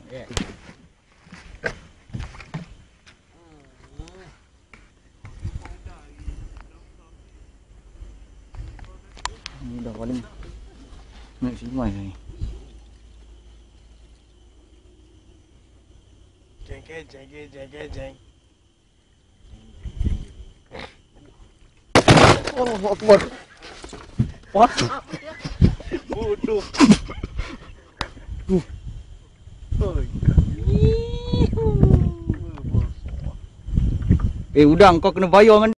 Ini udah paling naik semua ini. Jeng. Oh, Akbar. Wah. Bodoh. Udah engkau kena bayar kan.